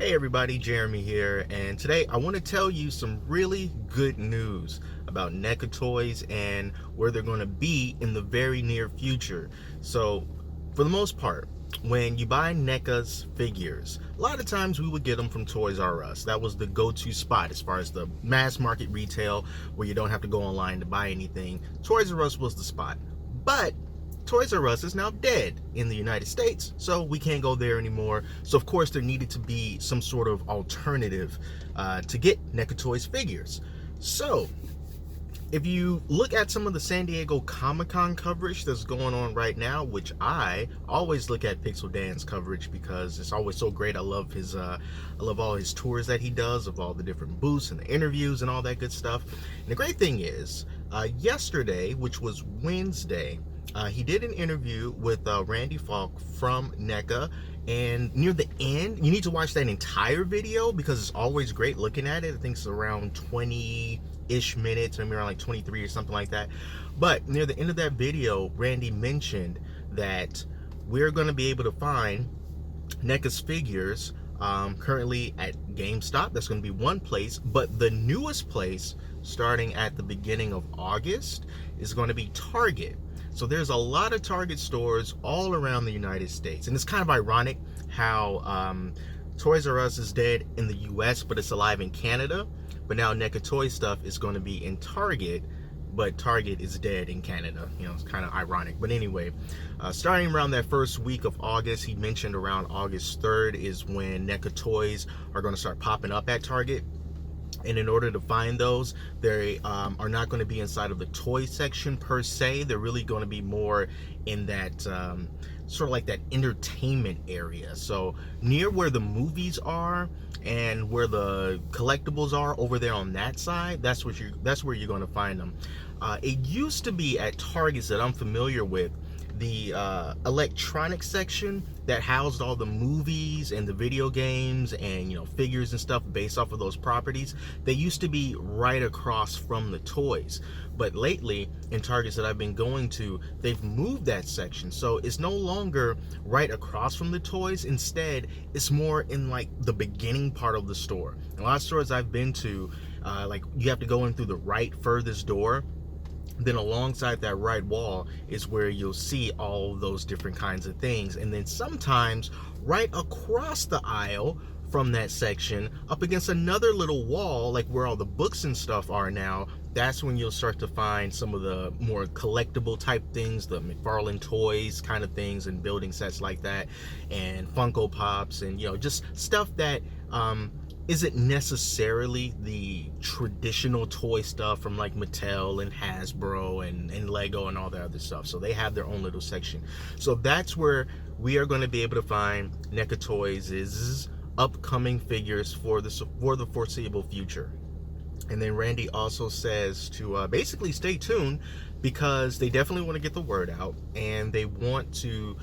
Hey everybody, Jeremy here, and today I want to tell you some really good news about NECA toys and where they're going to be in the very near future. So, for the most part, when you buy NECA's figures, a lot of times we would get them from Toys R Us. That was the go-to spot as far as the mass market retail where you don't have to go online to buy anything. Toys R Us was the spot. But Toys R Us is now dead in the United States, so we can't go there anymore. So of course there needed to be some sort of alternative to get NECA Toys figures. So if you look at some of the San Diego Comic-Con coverage that's going on right now, which I always look at Pixel Dan's coverage because it's always so great. I love all his tours that he does of all the different booths and the interviews and all that good stuff. And the great thing is, yesterday, which was Wednesday, he did an interview with Randy Falk from NECA, and near the end, you need to watch that entire video because it's always great looking at it. I think it's around 20-ish minutes, maybe around like 23 or something like that. But near the end of that video, Randy mentioned that we're going to be able to find NECA's figures currently at GameStop. That's going to be one place, but the newest place starting at the beginning of August is going to be Target. So there's a lot of Target stores all around the United States. And it's kind of ironic how Toys R Us is dead in the US, but it's alive in Canada. But now NECA Toy stuff is going to be in Target, but Target is dead in Canada. You know, it's kind of ironic. But anyway, starting around that first week of August, he mentioned around August 3rd is when NECA Toys are going to start popping up at Target. And in order to find those, they are not going to be inside of the toy section per se. They're really going to be more in that sort of like that entertainment area. So near where the movies are and where the collectibles are over there on that side, that's where you're going to find them. It used to be at Targets that I'm familiar with, the electronics section that housed all the movies and the video games and, you know, figures and stuff based off of those properties. They used to be right across from the toys, but lately in Targets that I've been going to, they've moved that section, so it's no longer right across from the toys. Instead, it's more in like the beginning part of the store. A lot of stores I've been to, like you have to go in through the right furthest door. Then alongside that right wall is where you'll see all those different kinds of things. And then sometimes right across the aisle from that section, up against another little wall, like where all the books and stuff are now, that's when you'll start to find some of the more collectible type things, the McFarlane toys kind of things and building sets like that, and Funko Pops, and, you know, just stuff that isn't necessarily the traditional toy stuff from like Mattel and Hasbro and Lego and all that other stuff. So they have their own little section. So that's where we are going to be able to find NECA Toys' upcoming figures for the foreseeable future. And then Randy also says to basically stay tuned, because they definitely want to get the word out and they want to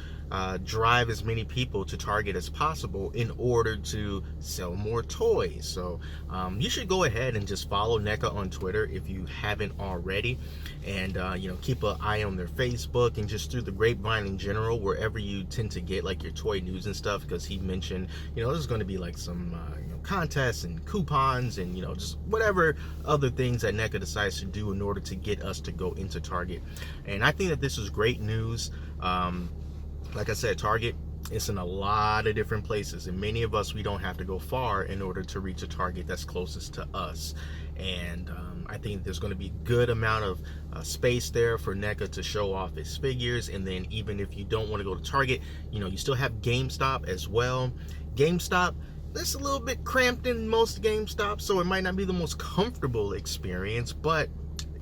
drive as many people to Target as possible in order to sell more toys. So you should go ahead and just follow NECA on Twitter if you haven't already, and you know, keep an eye on their Facebook and just through the grapevine in general, wherever you tend to get like your toy news and stuff, because he mentioned, you know, there's going to be like some you know, contests and coupons and, you know, just whatever other things that NECA decides to do in order to get us to go into Target. And I think that this is great news. Like I said, Target, it's in a lot of different places, and many of us, we don't have to go far in order to reach a Target that's closest to us. And I think there's going to be a good amount of space there for NECA to show off its figures. And then even if you don't want to go to Target, you know, you still have GameStop as well. GameStop, that's a little bit cramped in most GameStop, so it might not be the most comfortable experience, but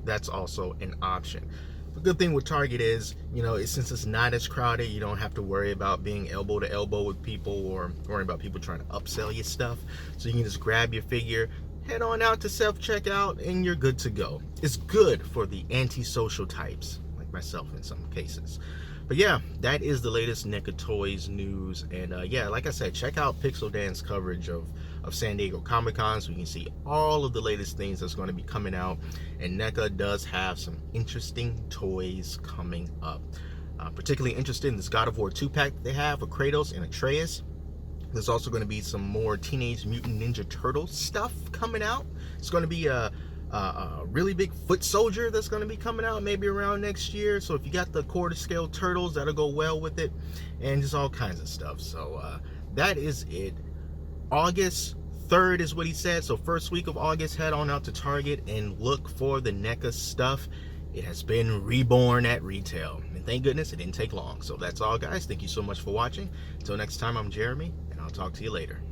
that's also an option. The good thing with Target is, you know, since it's not as crowded, you don't have to worry about being elbow to elbow with people or worrying about people trying to upsell you stuff. So you can just grab your figure, head on out to self-checkout, and you're good to go. It's good for the antisocial types, like myself in some cases. But yeah, that is the latest NECA Toys news. And yeah, like I said, check out Pixel Dan's coverage of San Diego Comic-Con so you can see all of the latest things that's going to be coming out. And NECA does have some interesting toys coming up. Particularly interested in this God of War 2-pack that they have with Kratos and Atreus. There's also going to be some more Teenage Mutant Ninja Turtles stuff coming out. It's going to be a really big foot soldier that's going to be coming out maybe around next year. So if you got the quarter scale turtles, that'll go well with it, and just all kinds of stuff. So that is it. August 3rd is what he said. So first week of August, head on out to Target and look for the NECA stuff. It has been reborn at retail, and thank goodness it didn't take long. So that's all, guys. Thank you so much for watching. Until next time, I'm Jeremy, and I'll talk to you later.